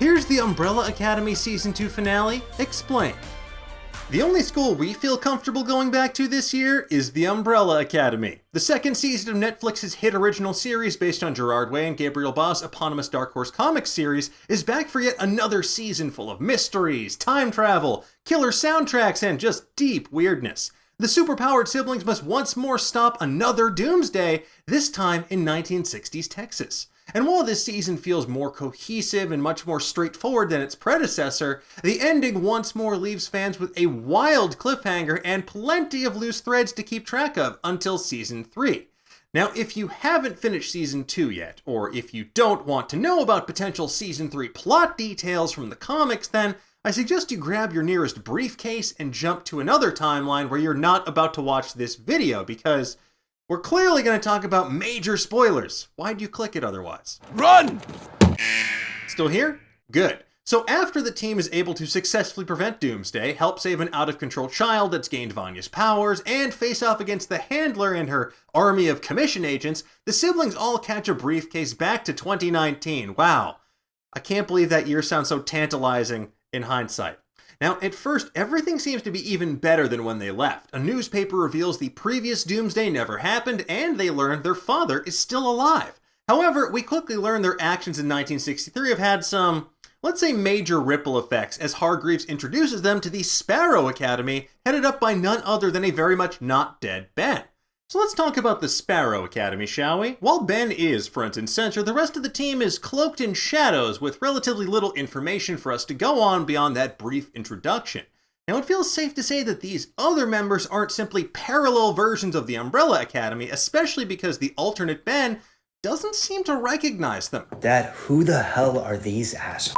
Here's the Umbrella Academy Season 2 finale, Explain. The only school we feel comfortable going back to this year is the Umbrella Academy. The second season of Netflix's hit original series based on Gerard Way and Gabriel Ba's eponymous Dark Horse Comics series is back for yet another season full of mysteries, time travel, killer soundtracks, and just deep weirdness. The superpowered siblings must once more stop another doomsday, this time in 1960s Texas. And while this season feels more cohesive and much more straightforward than its predecessor, the ending once more leaves fans with a wild cliffhanger and plenty of loose threads to keep track of until Season 3. Now, if you haven't finished Season 2 yet, or if you don't want to know about potential Season 3 plot details from the comics, then I suggest you grab your nearest briefcase and jump to another timeline where you're not about to watch this video, because we're clearly going to talk about major spoilers. Why'd you click it otherwise? Run! Still here? Good. So after the team is able to successfully prevent Doomsday, help save an out-of-control child that's gained Vanya's powers, and face off against the Handler and her army of commission agents, the siblings all catch a briefcase back to 2019. Wow. I can't believe that year sounds so tantalizing in hindsight. Now, at first, everything seems to be even better than when they left. A newspaper reveals the previous Doomsday never happened, and they learn their father is still alive. However, we quickly learn their actions in 1963 have had some, let's say, major ripple effects, as Hargreaves introduces them to the Sparrow Academy, headed up by none other than a very much not dead Ben. So let's talk about the Sparrow Academy, shall we? While Ben is front and center, the rest of the team is cloaked in shadows with relatively little information for us to go on beyond that brief introduction. Now, it feels safe to say that these other members aren't simply parallel versions of the Umbrella Academy, especially because the alternate Ben doesn't seem to recognize them. Dad, who the hell are these assholes?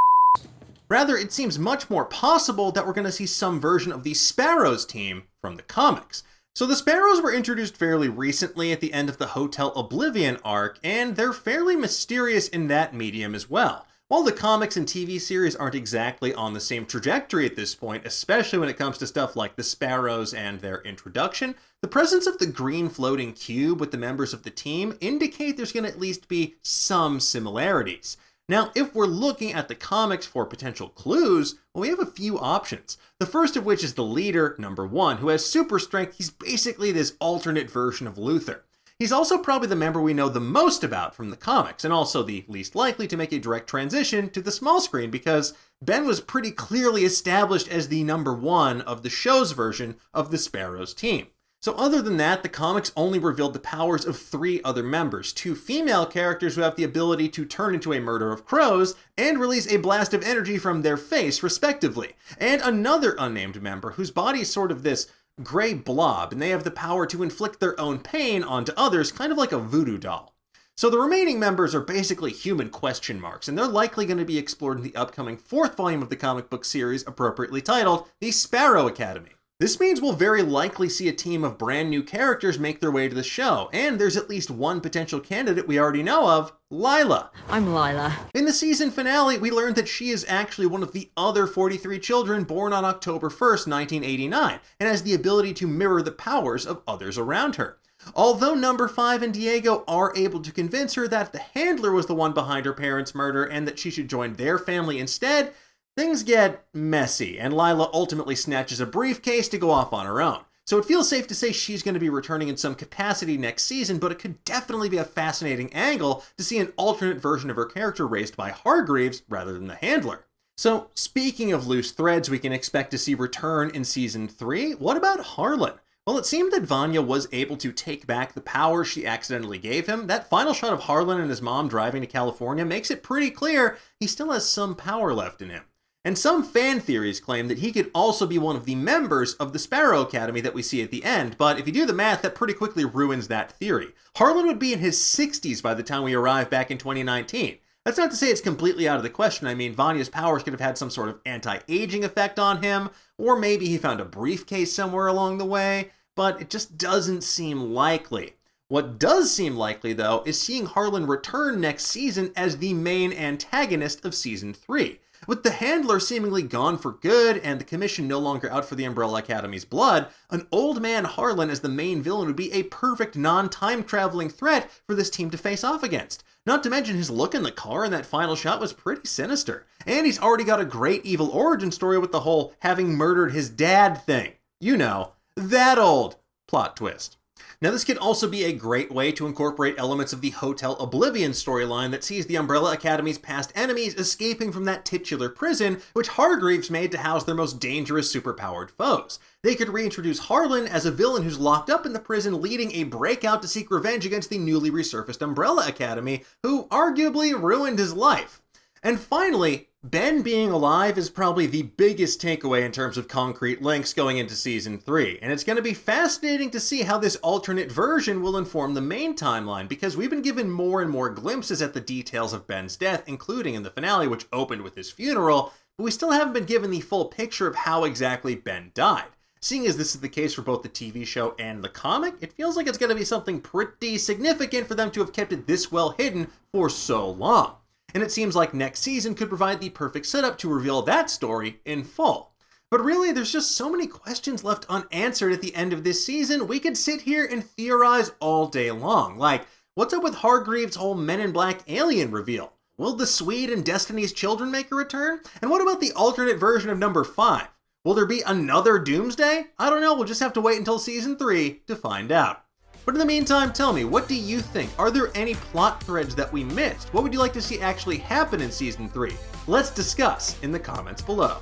Rather, it seems much more possible that we're going to see some version of the Sparrows team from the comics. So the Sparrows were introduced fairly recently at the end of the Hotel Oblivion arc, and they're fairly mysterious in that medium as well. While the comics and TV series aren't exactly on the same trajectory at this point, especially when it comes to stuff like the Sparrows and their introduction, the presence of the green floating cube with the members of the team indicate there's going to at least be some similarities. Now, if we're looking at the comics for potential clues, well, we have a few options. The first of which is the leader, number 1, who has super strength. He's basically this alternate version of Luther. He's also probably the member we know the most about from the comics, and also the least likely to make a direct transition to the small screen, because Ben was pretty clearly established as the number 1 of the show's version of the Sparrows team. So other than that, the comics only revealed the powers of 3 other members, 2 female characters who have the ability to turn into a murder of crows and release a blast of energy from their face, respectively, and another unnamed member whose body is sort of this gray blob, and they have the power to inflict their own pain onto others, kind of like a voodoo doll. So the remaining members are basically human question marks, and they're likely going to be explored in the upcoming 4th volume of the comic book series, appropriately titled The Sparrow Academy. This means we'll very likely see a team of brand new characters make their way to the show, and there's at least one potential candidate we already know of, Lila. I'm Lila. In the season finale, we learned that she is actually one of the other 43 children born on October 1st, 1989, and has the ability to mirror the powers of others around her. Although number 5 and Diego are able to convince her that the Handler was the one behind her parents' murder and that she should join their family instead, things get messy, and Lila ultimately snatches a briefcase to go off on her own. So it feels safe to say she's going to be returning in some capacity next season, but it could definitely be a fascinating angle to see an alternate version of her character raised by Hargreaves rather than the Handler. So speaking of loose threads we can expect to see return in Season 3, what about Harlan? Well, it seemed that Vanya was able to take back the power she accidentally gave him. That final shot of Harlan and his mom driving to California makes it pretty clear he still has some power left in him. And some fan theories claim that he could also be one of the members of the Sparrow Academy that we see at the end, but if you do the math, that pretty quickly ruins that theory. Harlan would be in his 60s by the time we arrive back in 2019. That's not to say it's completely out of the question. I mean, Vanya's powers could have had some sort of anti-aging effect on him, or maybe he found a briefcase somewhere along the way, but it just doesn't seem likely. What does seem likely, though, is seeing Harlan return next season as the main antagonist of Season 3. With the Handler seemingly gone for good and the Commission no longer out for the Umbrella Academy's blood, an old man Harlan as the main villain would be a perfect non-time traveling threat for this team to face off against. Not to mention his look in the car in that final shot was pretty sinister. And he's already got a great evil origin story with the whole having murdered his dad thing. You know, that old plot twist. Now, this could also be a great way to incorporate elements of the Hotel Oblivion storyline that sees the Umbrella Academy's past enemies escaping from that titular prison, which Hargreaves made to house their most dangerous superpowered foes. They could reintroduce Harlan as a villain who's locked up in the prison, leading a breakout to seek revenge against the newly resurfaced Umbrella Academy, who arguably ruined his life. And finally, Ben being alive is probably the biggest takeaway in terms of concrete links going into Season 3, and it's going to be fascinating to see how this alternate version will inform the main timeline, because we've been given more and more glimpses at the details of Ben's death, including in the finale, which opened with his funeral, but we still haven't been given the full picture of how exactly Ben died. Seeing as this is the case for both the TV show and the comic, it feels like it's going to be something pretty significant for them to have kept it this well hidden for so long. And it seems like next season could provide the perfect setup to reveal that story in full. But really, there's just so many questions left unanswered at the end of this season, we could sit here and theorize all day long. Like, what's up with Hargreaves' whole Men in Black alien reveal? Will the Swede and Destiny's Children make a return? And what about the alternate version of number 5? Will there be another Doomsday? I don't know, we'll just have to wait until Season 3 to find out. But in the meantime, tell me, what do you think? Are there any plot threads that we missed? What would you like to see actually happen in Season 3? Let's discuss in the comments below.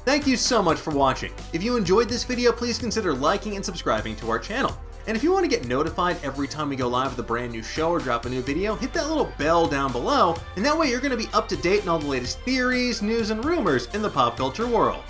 Thank you so much for watching. If you enjoyed this video, please consider liking and subscribing to our channel. And if you want to get notified every time we go live with a brand new show or drop a new video, hit that little bell down below, and that way you're going to be up to date on all the latest theories, news, and rumors in the pop culture world.